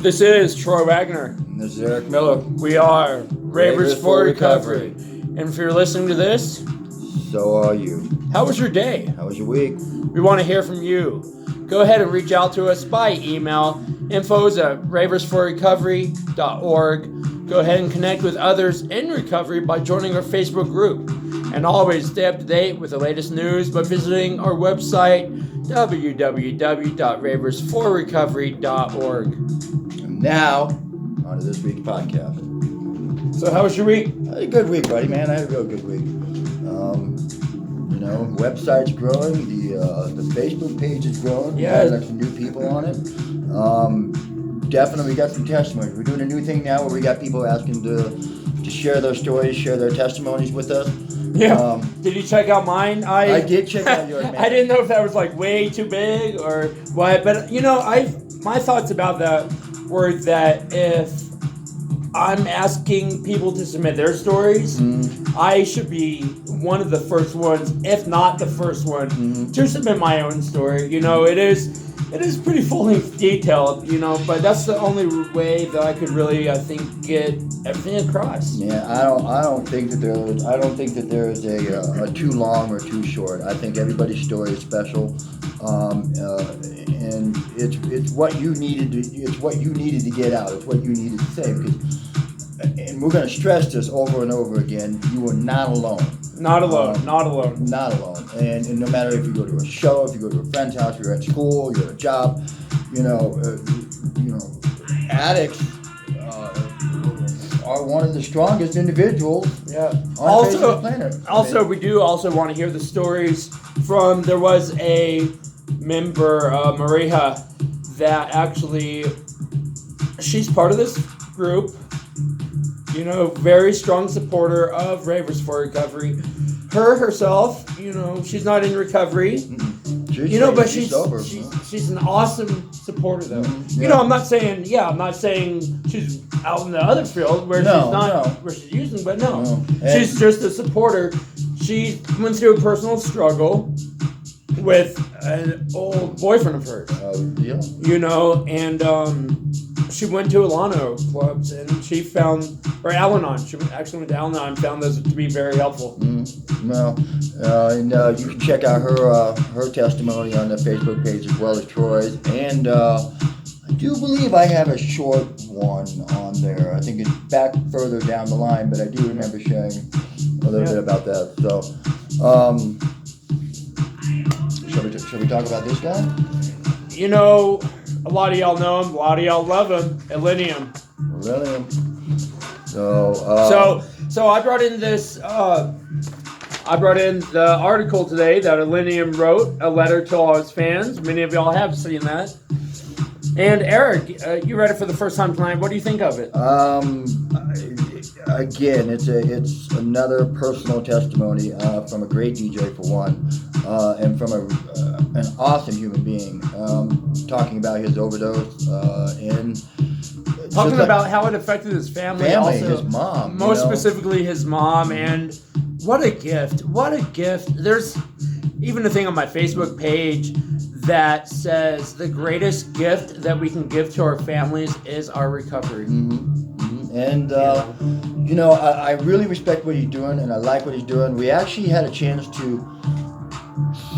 This is Troy Wagner. And this is Eric Miller. We are Ravers for Recovery. And if you're listening to this, so are you. How was your day? How was your week? We want to hear from you. Go ahead and reach out to us by email. Info's at raversforrecovery.org. Go ahead and connect with others in recovery by joining our Facebook group. And always stay up to date with the latest news by visiting our website, www.raversforrecovery.org. And now, on to this week's podcast. So how was your week? I had a good week, buddy, man. I had a real good week. Website's growing. The Facebook page is growing. Yeah. We got some new people on it. Definitely got some testimonies. We're doing a new thing now where we got people asking to share their stories, share their testimonies with us. Yeah. Did you check out mine? I did check out yours, man. I didn't know if that was like way too big or what, but my thoughts about that were that if I'm asking people to submit their stories, I should be one of the first ones, if not the first one, to submit my own story. It is pretty fully detailed, but that's the only way that I could really, I think, get everything across. Yeah, I don't think that there is a too long or too short. I think everybody's story is special, and it's what you needed to get out. It's what you needed to say. And we're going to stress this over and over again. You are not alone. Not alone. Not alone. Not alone. And no matter if you go to a show, if you go to a friend's house, you're at school, you're at a job, addicts are one of the strongest individuals on the face of the planet. We do also want to hear the stories from, there was a member, Maria, that actually, she's part of this group. Very strong supporter of Ravers for Recovery. Herself, she's not in recovery. But she's an awesome supporter, though. I'm not saying she's out in the other field where where she's using, but she's just a supporter. She went through a personal struggle with an old boyfriend of hers. And she went to Alano clubs and she found, or Al-Anon. She actually went to Al-Anon and found those to be very helpful. And you can check out her testimony on the Facebook page as well as Troy's. And I do believe I have a short one on there. I think it's back further down the line, but I do remember sharing a little bit about that. So, shall we talk about this guy? A lot of y'all know him. A lot of y'all love him. Elenium. So I brought in this. I brought in the article today that Elenium wrote, a letter to all his fans. Many of y'all have seen that. And Eric, you read it for the first time tonight. What do you think of it? Again, it's another personal testimony from a great DJ for one, and from an awesome human being, talking about his overdose and talking about how it affected his family, also, his mom, most specifically his mom, and what a gift! What a gift! There's even a thing on my Facebook page that says the greatest gift that we can give to our families is our recovery. And I really respect what he's doing, and I like what he's doing. We actually had a chance to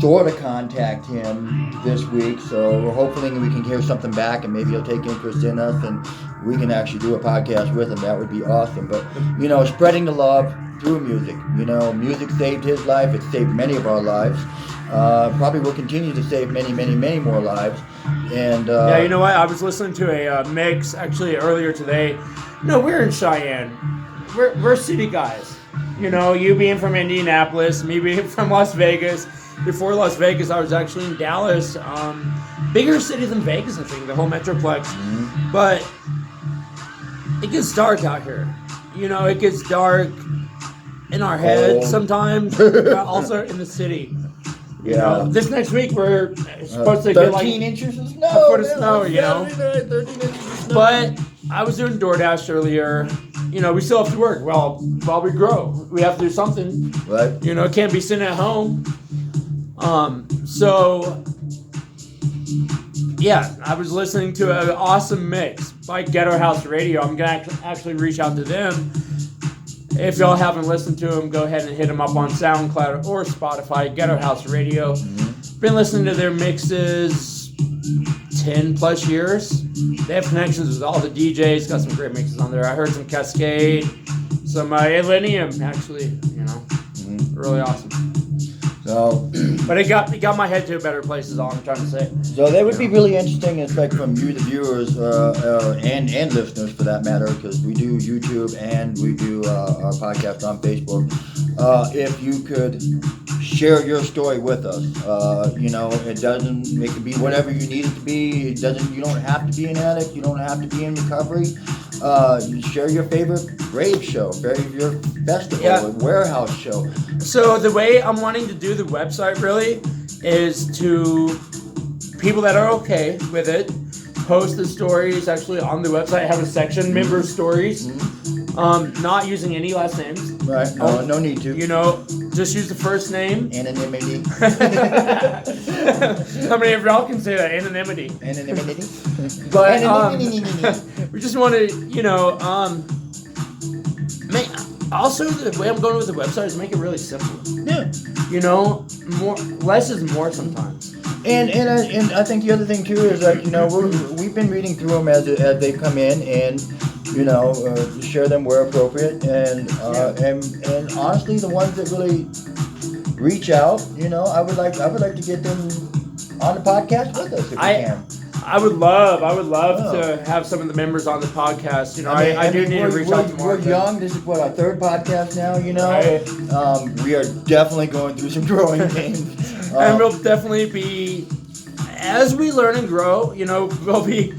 sort of contact him this week, so we're hoping we can hear something back, and maybe he'll take interest in us, and we can actually do a podcast with him. That would be awesome. But spreading the love through music. Music saved his life. It saved many of our lives. Probably will continue to save many, many, many more lives. And you know what? I was listening to a mix actually earlier today. We're in Cheyenne. We're city guys. You being from Indianapolis, me being from Las Vegas. Before Las Vegas, I was actually in Dallas. Bigger city than Vegas, I think, the whole Metroplex. But it gets dark out here. It gets dark in our heads sometimes, but also in the city. This next week we're supposed to get 13 inches of snow. A foot of snow, 13 inches of snow. But I was doing DoorDash earlier. We still have to work. Well, while we grow, we have to do something. Right. Can't be sitting at home. So yeah, I was listening to an awesome mix by Ghetto House Radio. I'm going to actually reach out to them. If y'all haven't listened to them, go ahead and hit them up on SoundCloud or Spotify, Ghetto House Radio. Been listening to their mixes 10 plus years. They have connections with all the DJs, got some great mixes on there. I heard some Cascade, some Illenium, actually, really awesome. So, but it got my head to a better place is all I'm trying to say. So that would be really interesting, in fact, from you, the viewers, and listeners for that matter, because we do YouTube and we do our podcast on Facebook. If you could share your story with us, it could be whatever you need it to be. You don't have to be an addict. You don't have to be in recovery. You share your favorite rave show, your festival, warehouse show. So the way I'm wanting to do the website really is to people that are okay with it, post the stories actually on the website, have a section, member stories, not using any last names. Right, no need to. Just use the first name. Anonymity. How many of y'all can say that? Anonymity. Anonymity. But we just want to, also the way I'm going with the website is make it really simple. Yeah. Less is more sometimes. And I think the other thing too is we've been reading through them as they come in and share them where appropriate and honestly the ones that really reach out, I would like to get them on the podcast with us if we can. I would love to have some of the members on the podcast. I do need to reach out to more. We're young. This is our third podcast now. Right. We are definitely going through some growing pains, and we'll definitely be, as we learn and grow. We'll be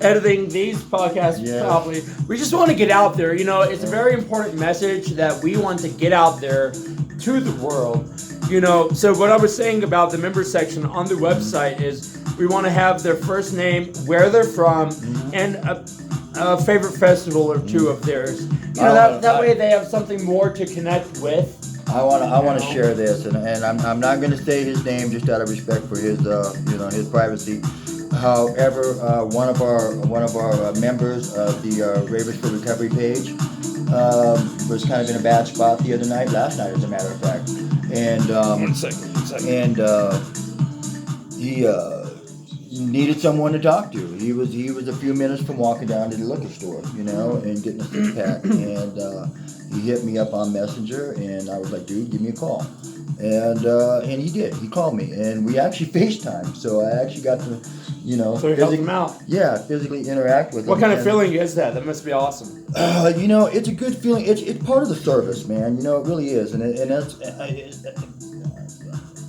editing these podcasts probably. We just want to get out there. It's a very important message that we want to get out there to the world. So what I was saying about the member section on the website is we want to have their first name, where they're from, and a favorite festival or two of theirs. That way they have something more to connect with. I want to share this, and I'm not going to say his name just out of respect for his his privacy. However, one of our members of the Ravers for Recovery page was kind of in a bad spot last night, as a matter of fact. And One second. And he needed someone to talk to. He was a few minutes from walking down to the liquor store, and getting a six pack. And he hit me up on Messenger, and I was like, dude, give me a call. And he did. He called me, and we actually FaceTimed. So I actually got to, So you helped him out. Yeah, physically interact with him. What kind of feeling is that? That must be awesome. It's a good feeling. It's part of the service, man. It really is, and that's.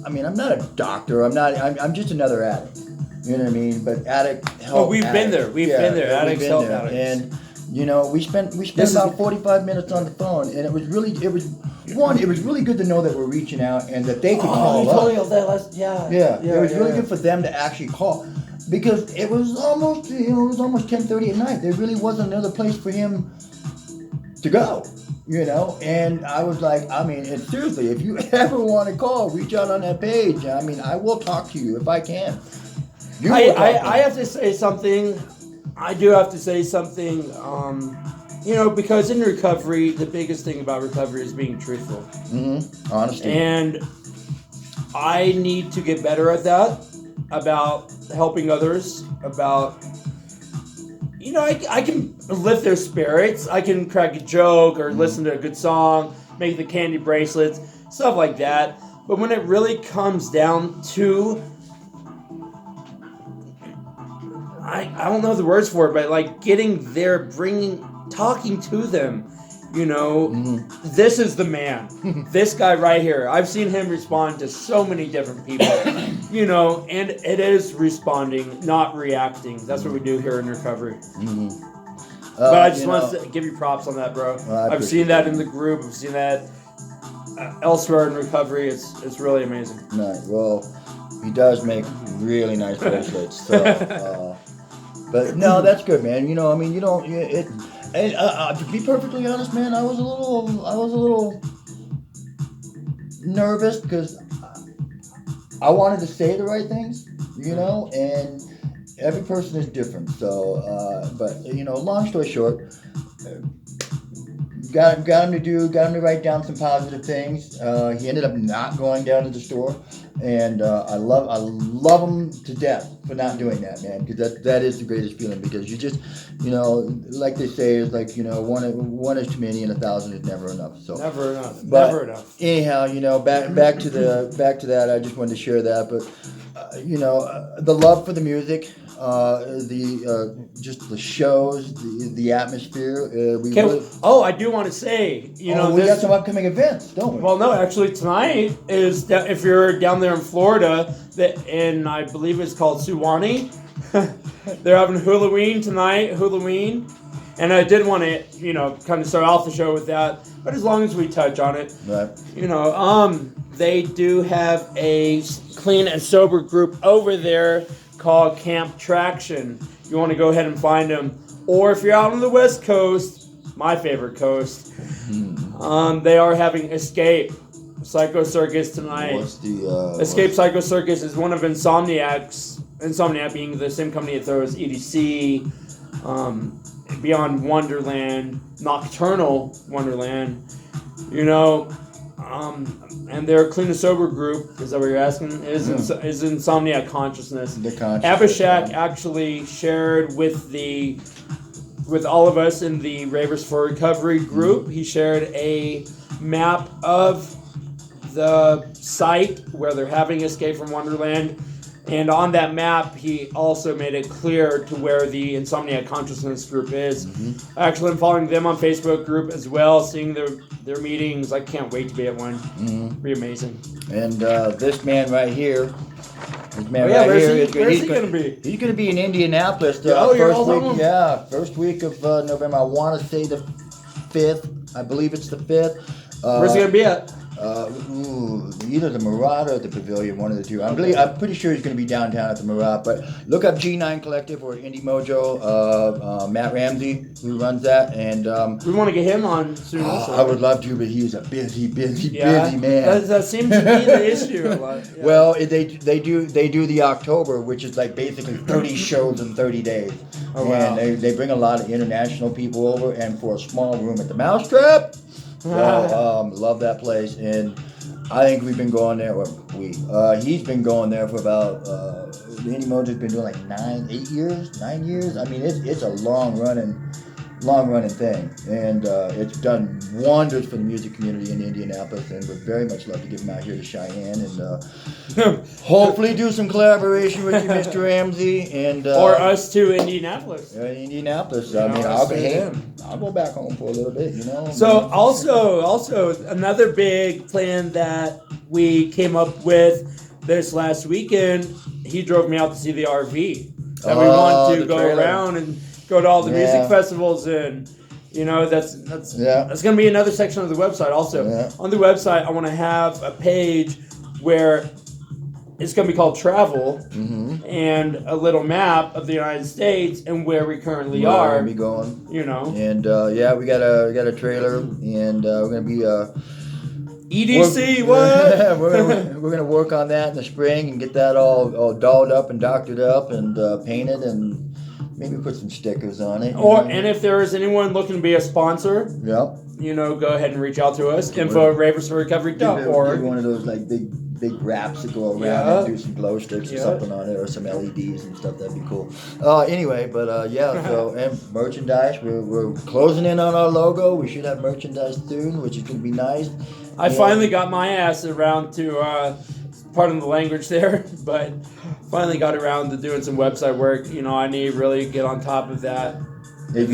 I'm not a doctor. I'm just another addict. You know what I mean? But addict help. Oh, we've been there. We've been there. Addicts help addicts. And we spent about 45 minutes on the phone, and it was really good to know that we're reaching out and that they could call us. It was really good for them to actually call, because it was almost 10:30 at night. There really wasn't another place for him to go. And I was like, and seriously, if you ever want to call, reach out on that page. I will talk to you if I can. I have to say something. I do have to say something, because in recovery, the biggest thing about recovery is being truthful. Mm-hmm. Honesty. And I need to get better at that, about helping others, about, I can lift their spirits. I can crack a joke or listen to a good song, make the candy bracelets, stuff like that. But when it really comes down to, I don't know the words for it, but like getting there, talking to them, This is the man. This guy right here. I've seen him respond to so many different people, and it is responding, not reacting. That's what we do here in recovery. Mm-hmm. But I just want to give you props on that, bro. I've seen that in the group. I've seen that elsewhere in recovery. It's really amazing. Nice. Well, he does make really nice bracelets. So, but no, that's good, man. You don't. And to be perfectly honest, man, I was a little nervous because I wanted to say the right things, every person is different. So, but long story short, got him to write down some positive things. He ended up not going down to the store, and I love him to death for not doing that, man. Because that is the greatest feeling. Because you just, like they say, is like one is too many and 1,000 is never enough. So never enough. But Never enough. anyhow, back to that. I just wanted to share that, but the love for the music, just the shows, the atmosphere. I do want to say, we got some upcoming events, don't we? Well, no, actually tonight is that if you're down there in Florida, and I believe it's called Suwannee, they're having Halloween tonight. And I did want to, kind of start off the show with that, but as long as we touch on it, Right. They do have a clean and sober group over there called Camp Traction. You want to go ahead and find them, or if you're out on the West Coast, my favorite coast, they are having Escape Psycho Circus tonight. What's the Escape Psycho Circus is one of Insomniac being the same company that throws EDC, Beyond Wonderland, Nocturnal Wonderland, and their clean and sober group, is that what you're asking? Is Insomniac Consciousness. The Consciousness. Abhishek actually shared with all of us in the Ravers for Recovery group. He shared a map of the site where they're having Escape from Wonderland. And on that map, he also made it clear to where the Insomniac Consciousness group is. Actually, I'm following them on Facebook group as well, seeing their meetings. I can't wait to be at one. It'll be amazing. And this man right here. Where's he going to be? He's going to be in Indianapolis. First week of November. I want to say the 5th. I believe it's the 5th. Where's he going to be at? Either the Murat or the Pavilion, one of the two. I'm pretty sure he's going to be downtown at the Murat. But look up G9 Collective or Indie Mojo. Matt Ramsey, who runs that, and we want to get him on soon. I would love to, but he's a busy man. That seems to be the issue a lot. Yeah. Well, they do the October, which is like basically 30 shows in 30 days. Oh, wow. And they bring a lot of international people over, and for a small room at the Mousetrap. So, love that place, and I think we've been going there. He's been going there for about. The Indie Mojo's been doing like 9 years. I mean, it's a long running thing, and it's done wonders for the music community in Indianapolis, and would very much love to get him out here to Cheyenne and hopefully do some collaboration with you, Mr. Ramsey, and or us to Indianapolis. Indianapolis. I'll go back home for a little bit, So also another big plan that we came up with this last weekend. He drove me out to see the RV, and we want to go around and go to all the music festivals, and that's going to be another section of the website. Also, on the website, I want to have a page where it's going to be called Travel, and a little map of the United States and where we currently are. Be going, and we got a trailer, and we're going to be EDC. We're gonna work on that in the spring and get that all dolled up and doctored up and painted, and maybe put some stickers on it. And if there is anyone looking to be a sponsor, go ahead and reach out to us. info@raversforrecovery.org. Do one of those like big wraps that go around and do some glow sticks or something on it, or some LEDs and stuff. That'd be cool. Anyway, but so, and merchandise. We're closing in on our logo. We should have merchandise soon, which is gonna be nice. I finally got my ass around to, pardon the language there, but finally got around to doing some website work. I need to really get on top of that. It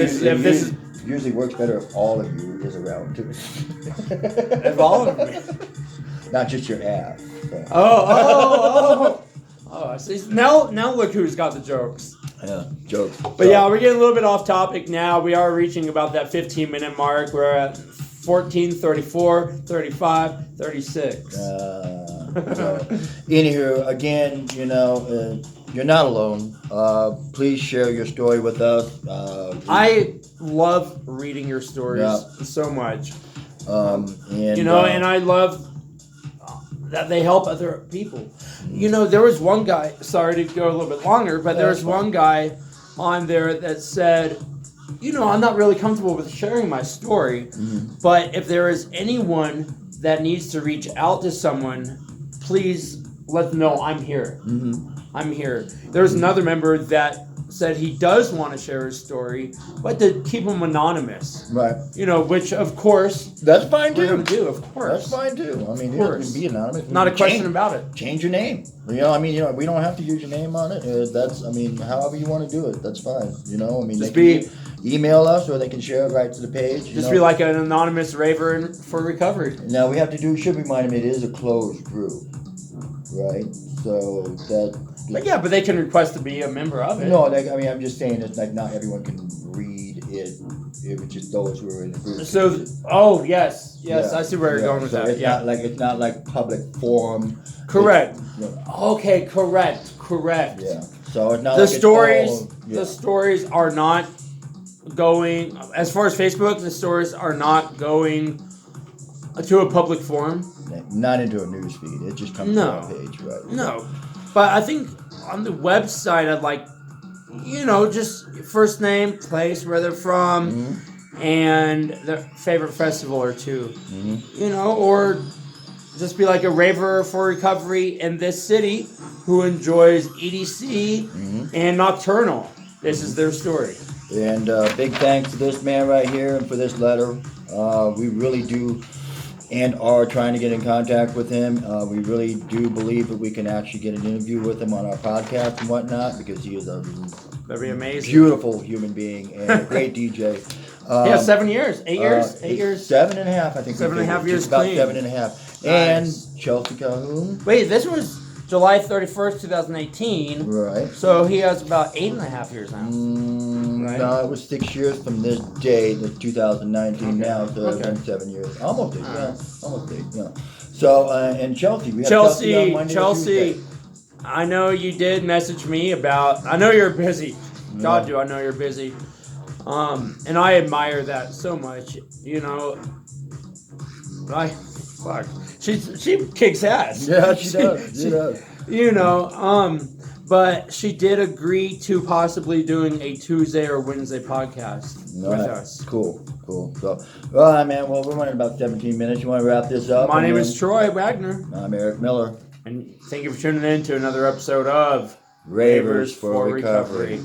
usually works better if all of you is around too. If all of me. Not just your ass. So. Oh, I see. Now look who's got the jokes. Yeah, jokes. But we're getting a little bit off topic now. We are reaching about that 15-minute mark. We're at 14, 34, 35, 36. Anywho, again, you're not alone. Please share your story with us. I love reading your stories so much. And I love that they help other people. You know, there was one guy, sorry to go a little bit longer, but there was one guy on there that said, you know, I'm not really comfortable with sharing my story, but if there is anyone that needs to reach out to someone, please let them know I'm here. I'm here. There's another member that said he does want to share his story, but to keep him anonymous. Right. You know, which of course that's fine too. we're going to do, of course. That's fine too. I mean, you can be anonymous. Not a question about it. Change your name. You know, I mean, you know, we don't have to use your name on it. That's, I mean, however you want to do it, that's fine. You know, I mean, Just they can email us or they can share it right to the page. Just be like an anonymous raver for recovery. Now we have to should remind them it is a closed group, right? So that. But they can request to be a member of it. No, I mean, I'm just saying that like not everyone can read it. It was just those who are in the group. So, yes, I see where you're going with that. It's not like public forum. Correct. Okay, correct. Yeah. So it's not the like stories. It's The stories are not going as far as Facebook. The stories are not going to a public forum. Not into a news feed. It just comes to our page, right? No. But I think on the website, I'd like, you know, just first name, place where they're from, and their favorite festival or two. You know, or just be like a raver for recovery in this city who enjoys EDC and Nocturnal. This is their story. And big thanks to this man right here and for this letter. We really do and are trying to get in contact with him. We really do believe that we can actually get an interview with him on our podcast and whatnot because he is a That'd be amazing. Beautiful human being and a great DJ. 7 years, 8 years, 8 years. 7.5, I think. 7.5 years about clean. 7.5. Nice. And Chelsea Calhoun. Wait, this was July 31st, 2018. Right. So he has about 8.5 years now. Right? No, it was 6 years from this day, the 2019 now, so it's been 7 years. Almost 8, almost 8, yeah. So, and Chelsea. We had Chelsea on Monday and Tuesday. I know you did message me about, I know you're busy. God, do I know you're busy. And I admire that so much, you know. She kicks ass. Yeah, she does. She does. You know, but she did agree to possibly doing a Tuesday or Wednesday podcast with us. Cool. So, all right, man. Well, we're running about 17 minutes. You want to wrap this up? My name is Troy Wagner. I'm Eric Miller. And thank you for tuning in to another episode of Ravers for Recovery.